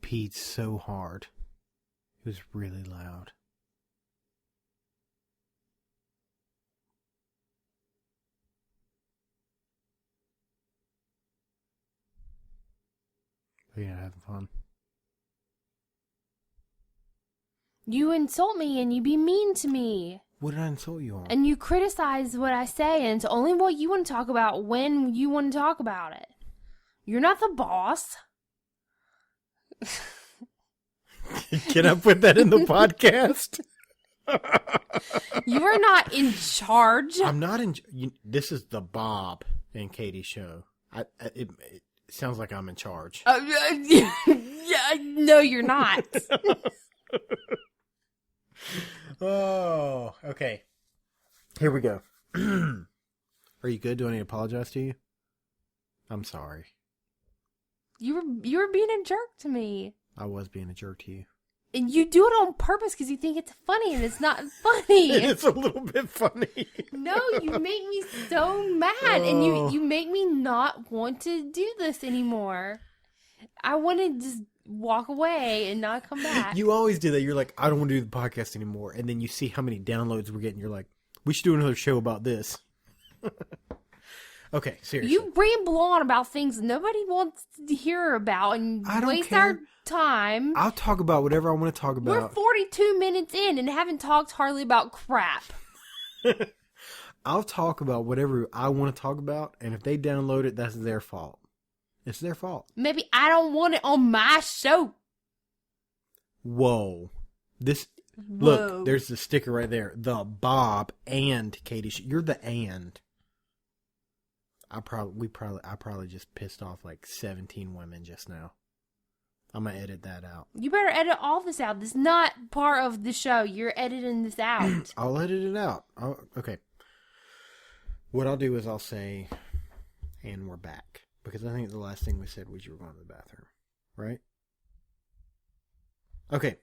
peed so hard. It was really loud. But yeah, having fun. You insult me and you be mean to me. What did I insult you on? And you criticize what I say, and it's only what you want to talk about when you want to talk about it. You're not the boss. Can I put that in the podcast? You are not in charge. I'm not in. This is the Bob and Katie show. It sounds like I'm in charge. Yeah, no, you're not. Oh, okay. Here we go. Are you good? Do I need to apologize to you? I'm sorry. You were being a jerk to me. I was being a jerk to you. And you do it on purpose because you think it's funny, and it's not funny. It's a little bit funny. No, you make me so mad, and you make me not want to do this anymore. I want to just walk away and not come back. You always do that. You're like, I don't want to do the podcast anymore. And then you see how many downloads we're getting. You're like, we should do another show about this. Okay, seriously. You ramble on about things nobody wants to hear about and I don't waste care. our time. I'll talk about whatever I want to talk We're about. 42 minutes in and haven't talked hardly about crap. I'll talk about whatever I want to talk about. And if they download it, that's their fault. It's their fault. Maybe I don't want it on my show. Whoa. Look, there's the sticker right there. The Bob and Katie. You're the and. I probably just pissed off like 17 women just now. I'm gonna edit that out. You better edit all this out. This is not part of the show. You're editing this out. I'll edit it out. Okay. What I'll do is I'll say, and we're back. Because I think the last thing we said was you were going to the bathroom. Right? Okay.